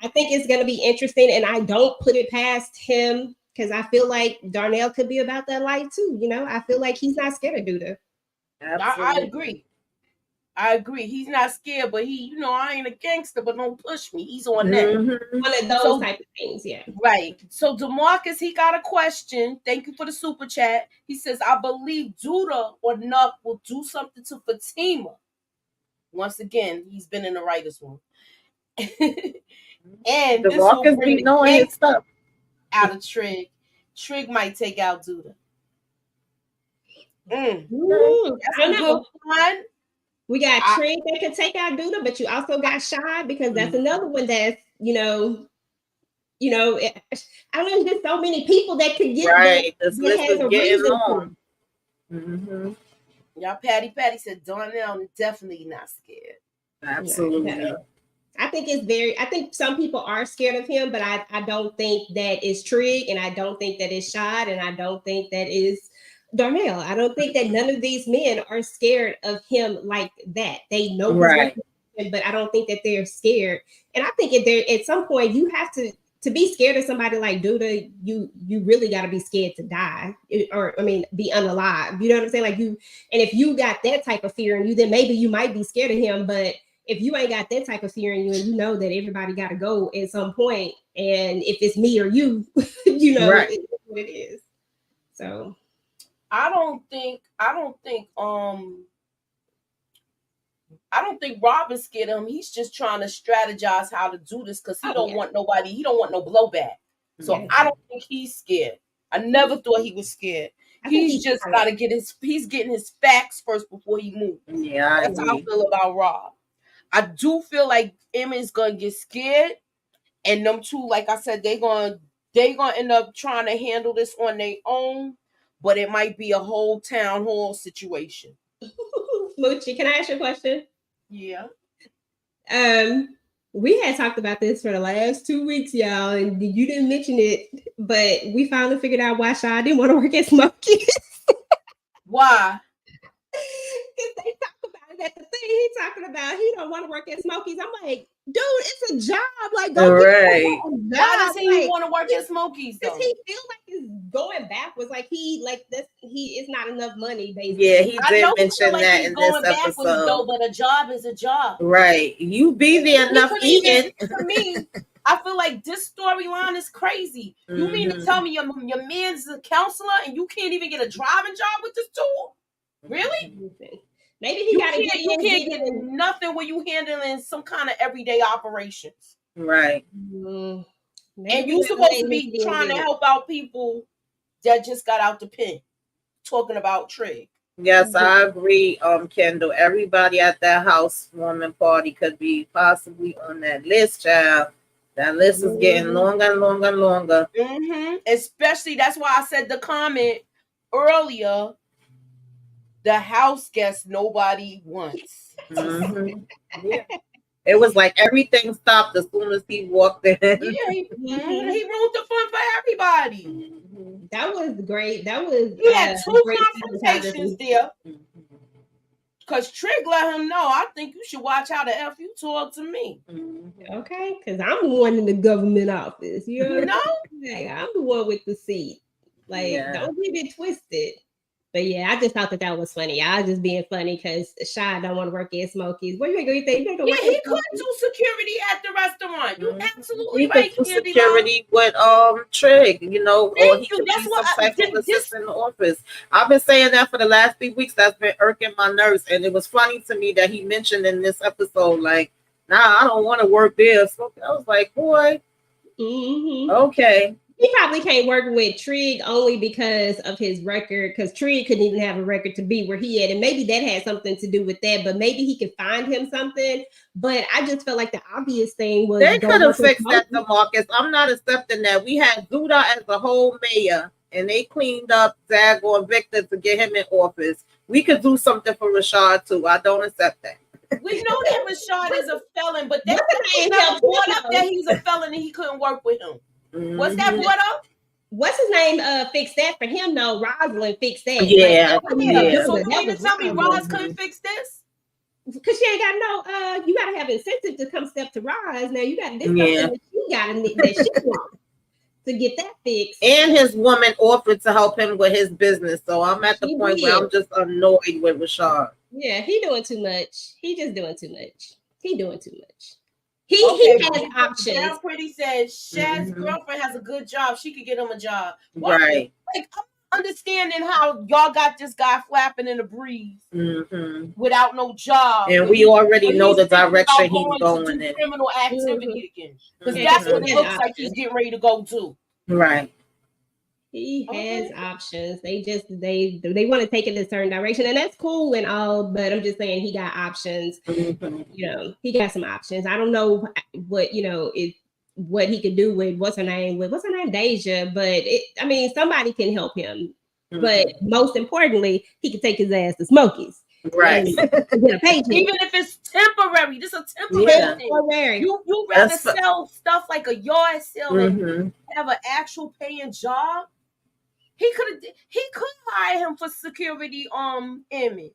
I think it's going to be interesting, and I don't put it past him because I feel like Darnell could be about that life too. I feel like he's not scared of Duda. I agree. I agree. He's not scared, but he, I ain't a gangster, but don't push me. He's on that. One of those type of things, yeah. Right. So DeMarcus, he got a question. Thank you for the super chat. He says, I believe Judah or Nuck will do something to Fatima. Once again, he's been in the writer's room. And this will DeMarcus bring be knowing his stuff out of Trig. Trig might take out Judah. Ooh, That's a good one. We got Trig that could take out Judah, but you also got Shy, because that's another one that's, I don't know, there's just so many people that could get right. That, this list is getting long. Y'all, Patty said Darnell definitely not scared. Absolutely. Yeah. I think some people are scared of him, but I don't think that is Trig, and I don't think that is Shad, and I don't think that is Darnell. I don't think that none of these men are scared of him like that. They know his reputation, but I don't think that they're scared. And I think at some point you have to be scared of somebody like Duda. You really got to be scared to die, or be unalive. You know what I'm saying? Like and if you got that type of fear in you, then maybe you might be scared of him. But if you ain't got that type of fear in you, and you know that everybody got to go at some point, and if it's me or you, it's what it is. So I don't think Robin's scared of him. He's just trying to strategize how to do this because he don't want nobody. He don't want no blowback. So I don't think he's scared. I never thought he was scared. He's just got to he's getting his facts first before he moves. Yeah, that's how I feel about Rob. I do feel like Emmett's gonna get scared, and them two, like I said, they gonna end up trying to handle this on their own. But it might be a whole town hall situation. Moochie, can I ask you a question? Yeah. We had talked about this for the last 2 weeks, y'all, and you didn't mention it, but we finally figured out why Shy didn't want to work at Smokey's. Why? Because they talk about it at the thing. He talking about he don't want to work at Smokey's. I'm like, dude, it's a job. Like, go get a job. Why does he want to work at Smokey's though? Because he feel like it's going backwards. Like he is not enough money, basically. Yeah, he did mention that in this episode. Though, but a job is a job. Right. You be there enough eating. For me, I feel like this storyline is crazy. You mean to tell me your man's a counselor and you can't even get a driving job with this tool? Really? Maybe he got to get you can't get nothing where you handling some kind of everyday operations. Right. And you supposed to be trying to help out people that just got out the pen. Talking about Trig. Yes, I agree, Kendall. Everybody at that housewarming party could be possibly on that list, child. That list is getting longer and longer and longer. Especially, that's why I said the comment earlier. The house guest nobody wants. Yeah. It was like everything stopped as soon as he walked in. Yeah, he ruined the fun for everybody. That was great. That was he had two confrontations there. Because Trig let him know, I think you should watch how the F you talk to me. Okay, because I'm the one in the government office. You know? Like, I'm the one with the seat. Like, don't get it twisted. But yeah, I just thought that was funny. I was just being funny because Shy don't want to work at Smokey's. What are you going to think? He could do security at the restaurant. You absolutely he right. Could do security with Trig, or he could be some type of assistant in the office. I've been saying that for the last 3 weeks. That's been irking my nerves, and it was funny to me that he mentioned in this episode, like, nah, I don't want to work there. So I was like, boy, okay. He probably can't work with Trig only because of his record, because Trig couldn't even have a record to be where he at. And maybe that had something to do with that, but maybe he could find him something. But I just felt like the obvious thing was they could have fixed that, DeMarcus. I'm not accepting that. We had Duda as the whole mayor, and they cleaned up Zago and Victor to get him in office. We could do something for Rashad too. I don't accept that. We know that Rashad is a felon, but that ain't brought up that he's a felon and he couldn't work with him. What's that brought up? What's his name? Fixed that for him. No, Rosalind fixed that. Yeah. So you mean to tell me Roz couldn't fix this? Because she ain't got no. You gotta have incentive to come step to Roz. Now you got this something that you gotta that she wants to get that fixed. And his woman offered to help him with his business. So I'm at the point where I'm just annoyed with Rashad. Yeah, he doing too much. He just doing too much. He doing too much. He has options. Down Pretty said Shad's Mhm. girlfriend has a good job. She could get him a job. Right. Like, I'm understanding how y'all got this guy flapping in the breeze Mhm. without no job. And but we already know the thinking about direction he's to going do in. criminal activity again. Because Yeah, that's 'cause what he it has looks like he's options. getting ready to go to. Right. He has options. They just they want to take it a certain direction, and that's cool and all. But I'm just saying he got options. Mhm. You know, he got some options. I don't know what is what he could do with what's her name, Deja. But I mean, somebody can help him. But most importantly, he can take his ass to Smokies. Right. And get a paycheck. Even if it's temporary, this is a temporary thing. Temporary. You rather sell stuff like a yard sale Mhm. and have an actual paying job. He could hire him for security. Emmett.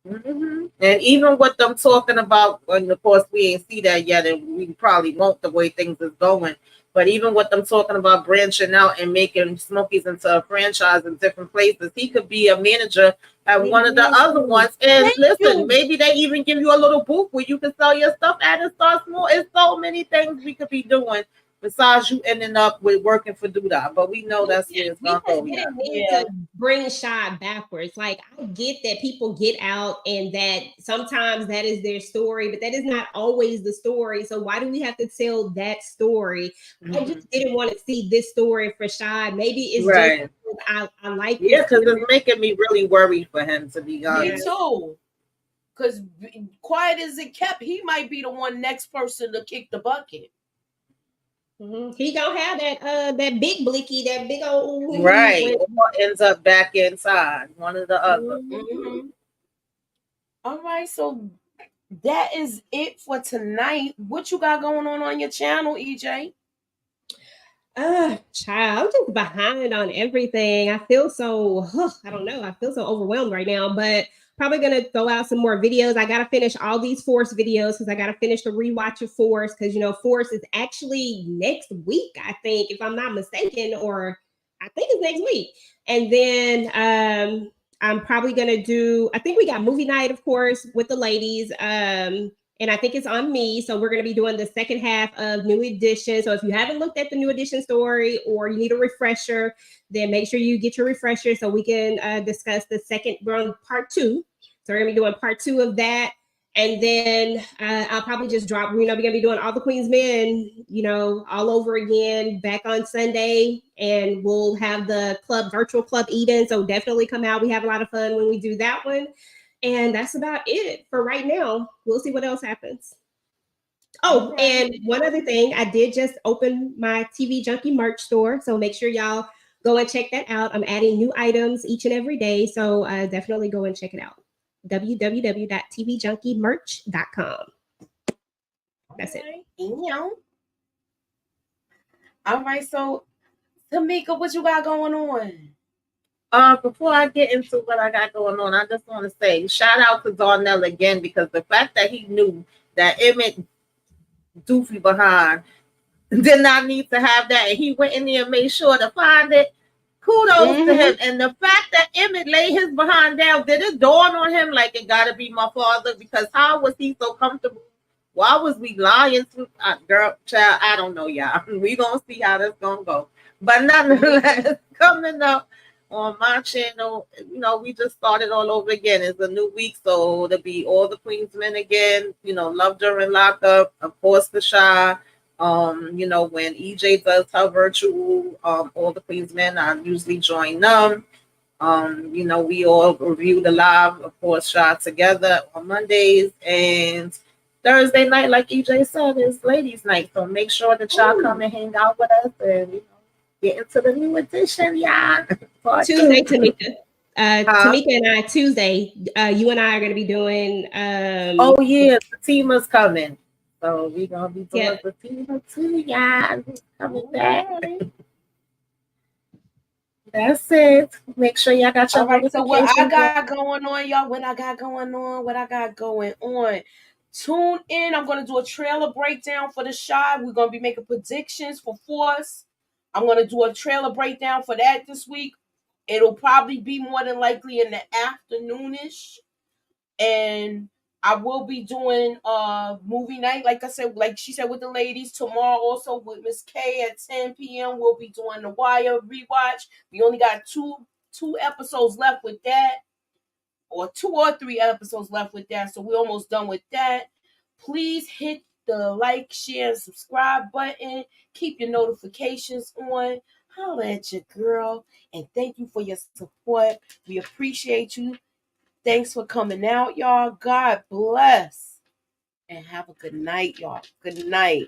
Mhm. And even with them talking about, and of course we ain't see that yet, and we probably won't the way things is going. But even with them talking about branching out and making Smokies into a franchise in different places, he could be a manager at one of the other ones. And listen, maybe they even give you a little booth where you can sell your stuff at and start small. It's so many things we could be doing besides you ending up with working for Duda. But we know that's where it's gonna go. We didn't need to bring Shy backwards. Like, I get that people get out and that sometimes that is their story, but that is not always the story. So why do we have to tell that story? I just didn't want to see this story for Shy. Maybe it's Right. just I like because it's making me really worried for him, to be honest. Me too. Because quiet as it kept, he might be the one next person to kick the bucket. He gonna have that big blicky, that big old right. Or ends up back inside one of the other. All right, so that is it for tonight. What you got going on your channel, EJ? Child, I'm just behind on everything. I feel so, I don't know. I feel so overwhelmed right now, but probably gonna throw out some more videos. I gotta finish all these Force videos because I gotta finish the rewatch of Force because Force is actually next week, I think, if I'm not mistaken, or I think it's next week. And then I'm probably gonna do. I think we got movie night, of course, with the ladies. And I think it's on me. So we're going to be doing the second half of New Edition. So if you haven't looked at the New Edition story or you need a refresher, then make sure you get your refresher so we can discuss the second. We're on part 2. So we're going to be doing part 2 of that. And then I'll probably just drop, we're going to be doing All the Queen's Men, all over again back on Sunday. And we'll have the virtual club Eden. So definitely come out. We have a lot of fun when we do that one. And that's about it for right now. We'll see what else happens. Oh, and one other thing, I did just open my TV Junkie merch store. So make sure y'all go and check that out. I'm adding new items each and every day. So definitely go and check it out. www.tvjunkiemerch.com. That's it. All right, so Tamika, what you got going on? Before I get into what I got going on, I just want to say shout out to Darnell again, because the fact that he knew that Emmett doofy behind did not need to have that, and he went in there and made sure to find it. Kudos to him. And the fact that Emmett laid his behind down, did it dawn on him like it gotta be my father? Because how was he so comfortable? Why was we lying to girl, child? I don't know, y'all. We gonna see how this gonna go. But nonetheless, coming up on my channel, we just started all over again. It's a new week, so it'll be All the Queen's Men again. Love During Lockup, of course, the Shy. When EJ does her virtual, All the Queen's Men, I usually join them. We all review the live, of course, Shy together on Mondays, and Thursday night, like EJ said, is ladies' night. So make sure that y'all come and hang out with us and get into the New Edition, y'all. Tuesday, Tamika. Tamika and I, Tuesday, you and I are going to be doing. Oh, yeah, the team is coming. So we're going to be doing the team too, y'all. Coming back. That's it. Make sure y'all got your notifications. So what I got going on, y'all, what I got going on. Tune in. I'm going to do a trailer breakdown for the Shy. We're going to be making predictions for Force. I'm going to do a trailer breakdown for that this week. It'll probably be more than likely in the afternoonish. And I will be doing movie night, like I said, like she said, with the ladies tomorrow. Also with Miss K at 10 p.m. We'll be doing the Wire rewatch. We only got two episodes left with that, or 2 or 3 episodes left with that. So we're almost done with that. Please hit the like, share, and subscribe button. Keep your notifications on. Holla at your girl, and thank you for your support. We appreciate you. Thanks for coming out, y'all. God bless. And have a good night, y'all. Good night.